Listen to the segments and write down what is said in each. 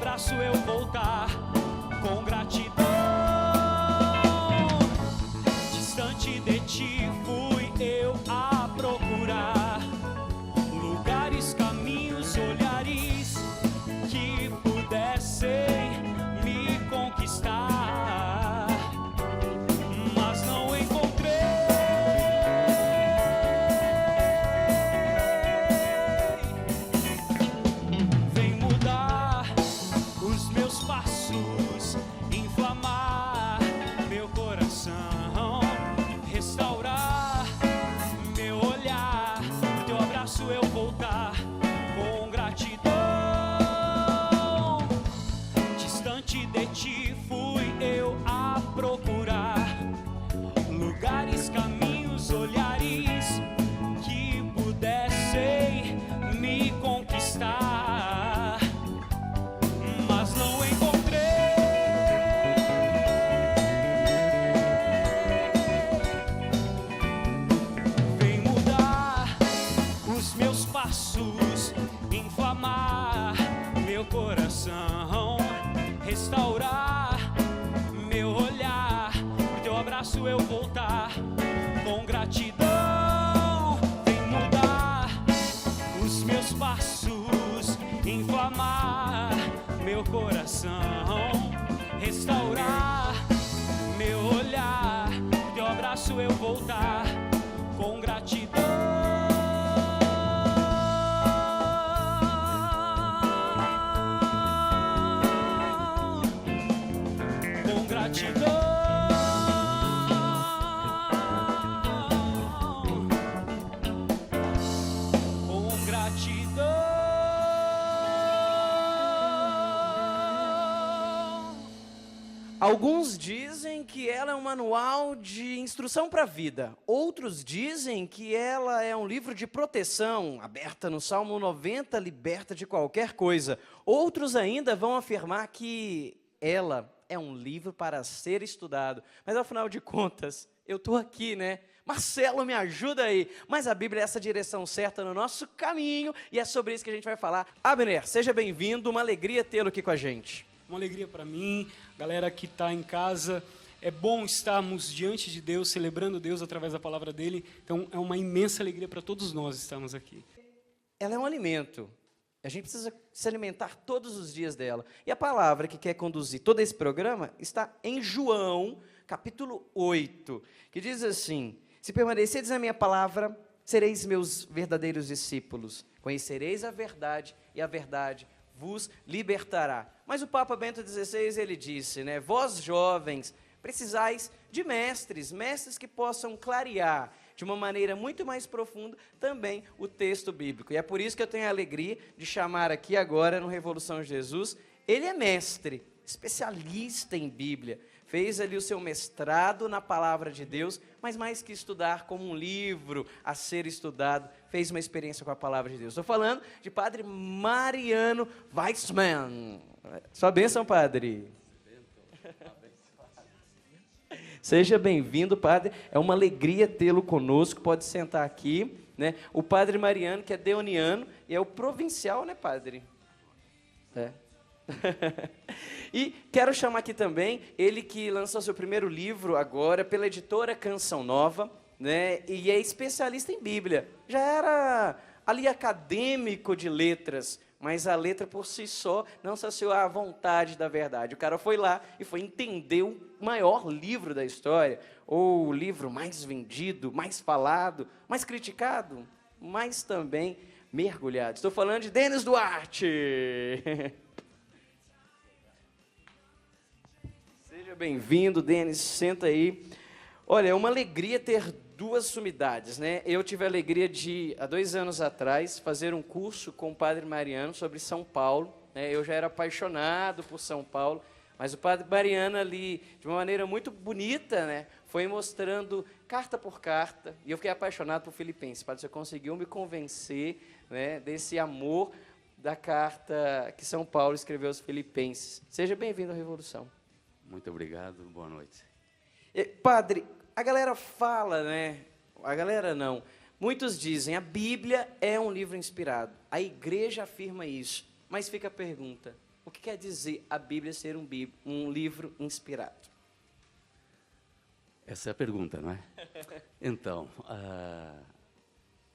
abraço eu voltar com gratidão. Distante de ti fui eu a procurar lugares, caminhos, olhares que pudessem me conquistar, mas não encontrei. Vem mudar os meus passos, inflamar meu coração, restaurar meu olhar, no teu abraço eu voltar com gratidão. Distante de ti fui eu a procurar lugares, caminhos, olhares que pudessem me conquistar, mas não encontrei. Vem mudar os meus passos, inflamar meu coração, restaurar meu olhar, no teu abraço eu voltar com gratidão. Vem mudar os meus passos, inflamar meu coração, restaurar meu olhar, no teu abraço eu voltar com gratidão. Com gratidão, com gratidão. Alguns dizem que ela é um manual de instrução para a vida. Outros dizem que ela é um livro de proteção, aberta no Salmo 90, liberta de qualquer coisa. Outros ainda vão afirmar que ela é um livro para ser estudado. Mas, afinal de contas, eu estou aqui, né? Marcelo, me ajuda aí. Mas a Bíblia é essa direção certa no nosso caminho, e é sobre isso que a gente vai falar. Abner, seja bem-vindo, uma alegria tê-lo aqui com a gente. Uma alegria para mim, galera que está em casa. É bom estarmos diante de Deus, celebrando Deus através da palavra dele. Então, é uma imensa alegria para todos nós estarmos aqui. Ela é um alimento. A gente precisa se alimentar todos os dias dela. E a palavra que quer conduzir todo esse programa está em João, capítulo 8, que diz assim: se permaneceres na minha palavra, sereis meus verdadeiros discípulos. Conhecereis a verdade, e a verdade vos libertará. Mas o Papa Bento XVI, ele disse, né, vós jovens, precisais de mestres que possam clarear de uma maneira muito mais profunda também o texto bíblico. E é por isso que eu tenho a alegria de chamar aqui agora no Revolução Jesus, ele é mestre, especialista em Bíblia, fez ali o seu mestrado na palavra de Deus, mas mais que estudar como um livro a ser estudado, fez uma experiência com a palavra de Deus. Estou falando de Padre Mariano Weissmann. Sua bênção, Padre. Seja bem-vindo, Padre. É uma alegria tê-lo conosco. Pode sentar aqui, né? O Padre Mariano, que é deoniano, e é o provincial, né, Padre? É. E quero chamar aqui também ele que lançou seu primeiro livro agora pela editora Canção Nova, né? E é especialista em Bíblia. Já era ali acadêmico de letras, mas a letra por si só não saciou a vontade da verdade. O cara foi lá e foi entender o maior livro da história, ou o livro mais vendido, mais falado, mais criticado, mas também mergulhado. Estou falando de Denis Duarte. Seja bem-vindo, Denis, senta aí. Olha, é uma alegria ter duas sumidades, né? Eu tive a alegria de, há 2 anos atrás, fazer um curso com o Padre Mariano sobre São Paulo, né? Eu já era apaixonado por São Paulo, mas o Padre Mariano ali, de uma maneira muito bonita, né, foi mostrando carta por carta, e eu fiquei apaixonado por Filipenses. Padre, você conseguiu me convencer, né, desse amor da carta que São Paulo escreveu aos Filipenses. Seja bem-vindo à Revolução. Muito obrigado, boa noite. Padre, a galera fala, né? A galera não. Muitos dizem, a Bíblia é um livro inspirado. A igreja afirma isso. Mas fica a pergunta, O que quer dizer a Bíblia ser um livro inspirado? Essa é a pergunta, não é? Então,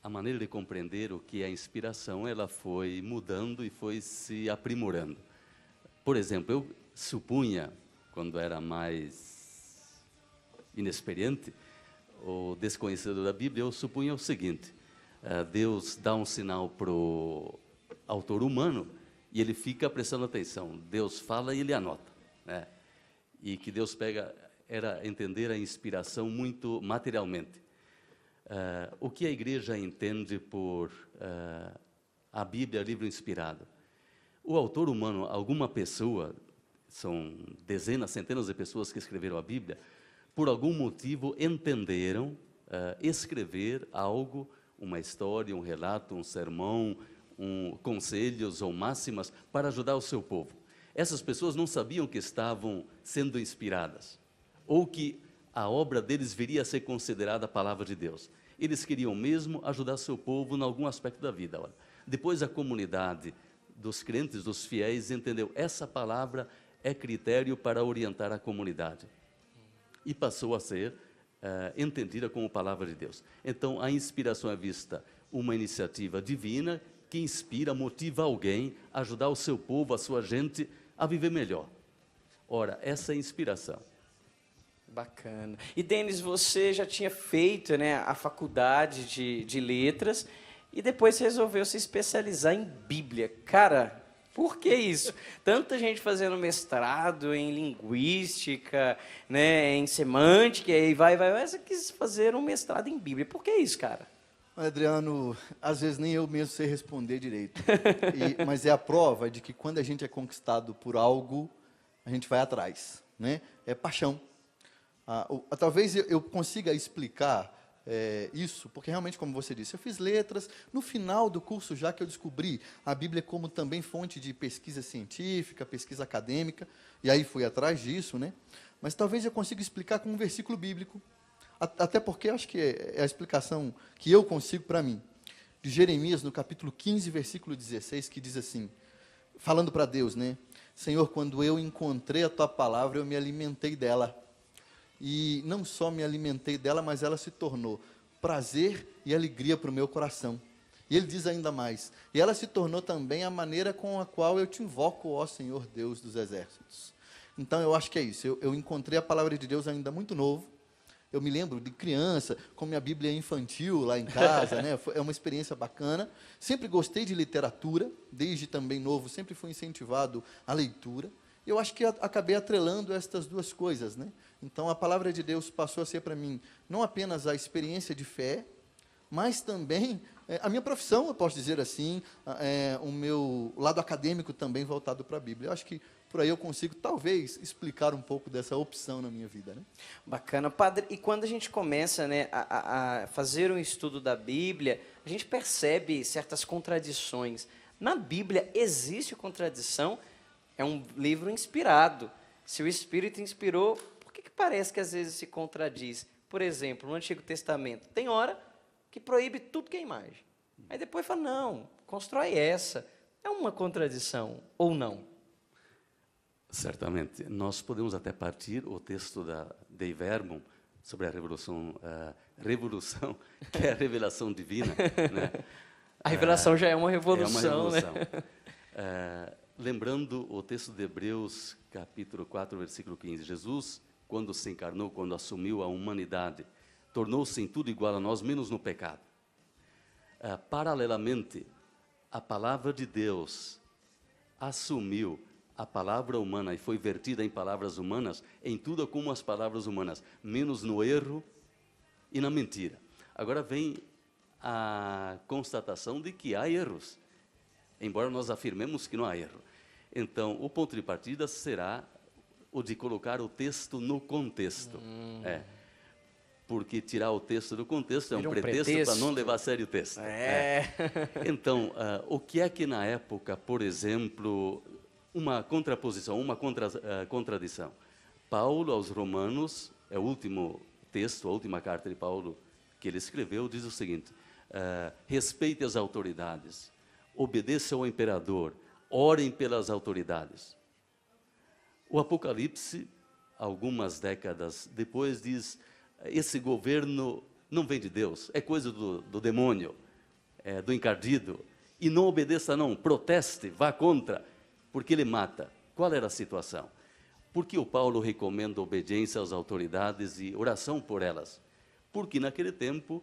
a maneira de compreender o que é a inspiração, ela foi mudando e foi se aprimorando. Por exemplo, eu supunha, quando era mais inexperiente ou desconhecido da Bíblia, eu supunha o seguinte: Deus dá um sinal para o autor humano e ele fica prestando atenção. Deus fala e ele anota, né? E que Deus era entender a inspiração muito materialmente. O que a igreja entende por a Bíblia, livro inspirado? O autor humano, alguma pessoa, são dezenas, centenas de pessoas que escreveram a Bíblia, por algum motivo entenderam escrever algo, uma história, um relato, um sermão, conselhos ou máximas para ajudar o seu povo. Essas pessoas não sabiam que estavam sendo inspiradas, ou que a obra deles viria a ser considerada a palavra de Deus. Eles queriam mesmo ajudar seu povo em algum aspecto da vida. Olha, depois a comunidade dos crentes, dos fiéis, entendeu, essa palavra é critério para orientar a comunidade. E passou a ser entendida como palavra de Deus. Então, a inspiração é vista uma iniciativa divina que inspira, motiva alguém a ajudar o seu povo, a sua gente, a viver melhor. Ora, essa é a inspiração. Bacana. E, Denis, você já tinha feito, né, a faculdade de letras e depois resolveu se especializar em Bíblia. Cara, por que isso? Tanta gente fazendo mestrado em linguística, né, em semântica, e aí vai. Você quis fazer um mestrado em Bíblia. Por que isso, cara? Adriano, às vezes nem eu mesmo sei responder direito. Mas é a prova de que quando a gente é conquistado por algo, a gente vai atrás, né? É paixão. Talvez eu consiga explicar isso, porque realmente, como você disse, eu fiz letras. No final do curso, já que eu descobri a Bíblia como também fonte de pesquisa científica, pesquisa acadêmica, e aí fui atrás disso, né? Mas talvez eu consiga explicar com um versículo bíblico, até porque acho que é a explicação que eu consigo para mim. De Jeremias, no capítulo 15, versículo 16, que diz assim, falando para Deus, né? Senhor, quando eu encontrei a tua palavra, eu me alimentei dela. E não só me alimentei dela, mas ela se tornou prazer e alegria para o meu coração. E ele diz ainda mais, e ela se tornou também a maneira com a qual eu te invoco, ó Senhor Deus dos exércitos. Então eu acho que é isso, eu encontrei a palavra de Deus ainda muito novo. Eu me lembro de criança, com minha Bíblia infantil lá em casa, né? É uma experiência bacana. Sempre gostei de literatura, desde também novo, sempre fui incentivado à leitura. Eu acho que acabei atrelando estas duas coisas, né? Então, a palavra de Deus passou a ser para mim não apenas a experiência de fé, mas também a minha profissão, eu posso dizer assim, o meu lado acadêmico também voltado para a Bíblia. Eu acho que por aí eu consigo, talvez, explicar um pouco dessa opção na minha vida, né? Bacana. Padre, e quando a gente começa, né, a fazer um estudo da Bíblia, a gente percebe certas contradições. Na Bíblia existe contradição? É um livro inspirado. Se o Espírito inspirou, por que parece que às vezes se contradiz? Por exemplo, no Antigo Testamento, tem hora que proíbe tudo que é imagem. Aí depois fala, não, constrói essa. É uma contradição, ou não? Certamente. Nós podemos até partir o texto da Dei Verbum sobre a revolução, que é a revelação divina, né? A revelação já é uma revolução, é uma revolução. Né? Lembrando o texto de Hebreus, capítulo 4, versículo 15. Jesus, quando se encarnou, quando assumiu a humanidade, tornou-se em tudo igual a nós, menos no pecado. Paralelamente, a palavra de Deus assumiu a palavra humana e foi vertida em palavras humanas, em tudo como as palavras humanas, menos no erro e na mentira. Agora vem a constatação de que há erros, embora nós afirmemos que não há erro. Então, o ponto de partida será o de colocar o texto no contexto. Porque tirar o texto do contexto é um pretexto para não levar a sério o texto. Então, o que é que na época, por exemplo, uma contraposição, uma contradição? Paulo aos Romanos, é o último texto, a última carta de Paulo que ele escreveu, diz o seguinte, respeite as autoridades, obedeça ao imperador, orem pelas autoridades. O Apocalipse, algumas décadas depois, diz: esse governo não vem de Deus, é coisa do demônio, do encardido, e não obedeça não, proteste, vá contra, porque ele mata. Qual era a situação? Porque o Paulo recomenda obediência às autoridades e oração por elas? Porque naquele tempo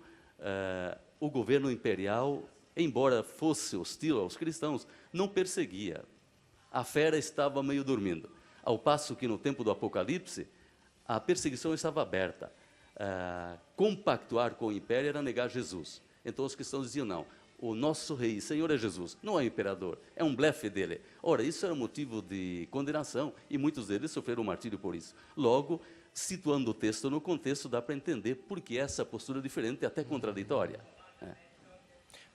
o governo imperial, embora fosse hostil aos cristãos, não perseguia. A fera estava meio dormindo. Ao passo que no tempo do Apocalipse, a perseguição estava aberta. Compactuar com o império era negar Jesus. Então os cristãos diziam: não, o nosso rei e senhor é Jesus, não é o imperador, é um blefe dele. Ora, isso era motivo de condenação e muitos deles sofreram martírio por isso. Logo, situando o texto no contexto, dá para entender por que essa postura diferente e até contraditória.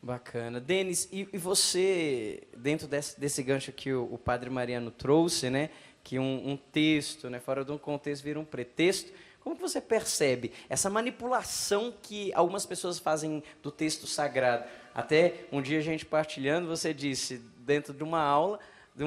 Bacana. Denis, e você, dentro desse gancho que o padre Mariano trouxe, né, que um texto, né, fora de um contexto vira um pretexto, como que você percebe essa manipulação que algumas pessoas fazem do texto sagrado? Até um dia a gente partilhando, você disse, dentro de uma aula, de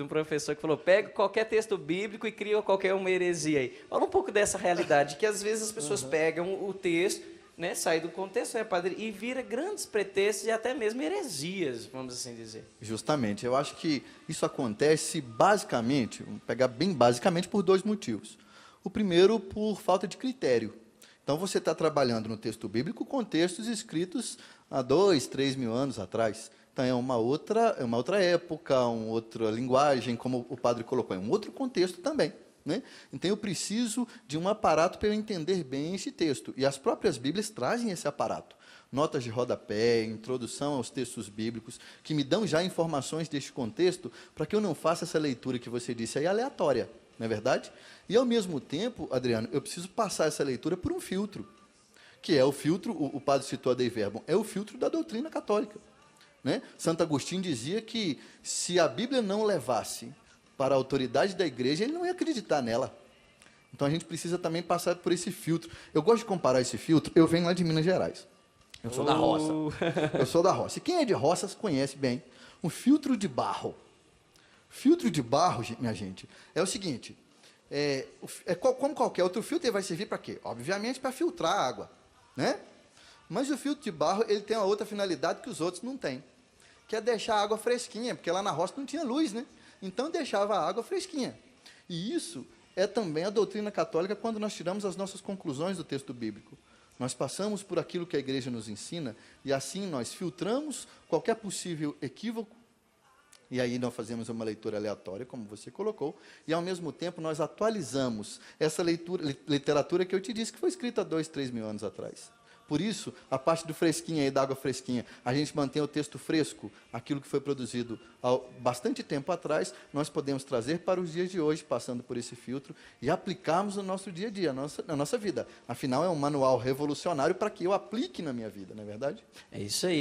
um professor que falou: pega qualquer texto bíblico e cria qualquer uma heresia aí. Fala um pouco dessa realidade, que às vezes as pessoas pegam o texto, né, sai do contexto, né, padre, e vira grandes pretextos e até mesmo heresias, vamos assim dizer. Justamente, eu acho que isso acontece basicamente, vamos pegar bem basicamente, por dois motivos. O primeiro, por falta de critério. Então, você está trabalhando no texto bíblico com textos escritos há 2, 3 mil anos atrás. Então, é uma outra época, uma outra linguagem, como o padre colocou, é um outro contexto também, né? Então, eu preciso de um aparato para eu entender bem esse texto. E as próprias Bíblias trazem esse aparato. Notas de rodapé, introdução aos textos bíblicos, que me dão já informações deste contexto, para que eu não faça essa leitura que você disse aí aleatória, não é verdade? E, ao mesmo tempo, Adriano, eu preciso passar essa leitura por um filtro, que é o filtro, o padre citou a Dei Verbum, é o filtro da doutrina católica, né? Santo Agostinho dizia que se a Bíblia não levasse para a autoridade da igreja, ele não ia acreditar nela. Então, a gente precisa também passar por esse filtro. Eu gosto de comparar esse filtro, eu venho lá de Minas Gerais. Eu sou da roça. Eu sou da roça. E quem é de roças conhece bem um filtro de barro. Filtro de barro, minha gente, é o seguinte: como qualquer outro filtro, ele vai servir para quê? Obviamente para filtrar a água, né? Mas o filtro de barro, ele tem uma outra finalidade que os outros não têm, que é deixar a água fresquinha, porque lá na roça não tinha luz, né? Então deixava a água fresquinha. E isso é também a doutrina católica quando nós tiramos as nossas conclusões do texto bíblico. Nós passamos por aquilo que a igreja nos ensina e assim nós filtramos qualquer possível equívoco. E aí nós fazemos uma leitura aleatória, como você colocou, e ao mesmo tempo nós atualizamos essa literatura que eu te disse que foi escrita há 2, 3 mil anos atrás. Por isso, a parte do fresquinho aí, da água fresquinha, a gente mantém o texto fresco, aquilo que foi produzido há bastante tempo atrás, nós podemos trazer para os dias de hoje, passando por esse filtro, e aplicarmos no nosso dia a dia, na nossa vida. Afinal, é um manual revolucionário para que eu aplique na minha vida, não é verdade? É isso aí.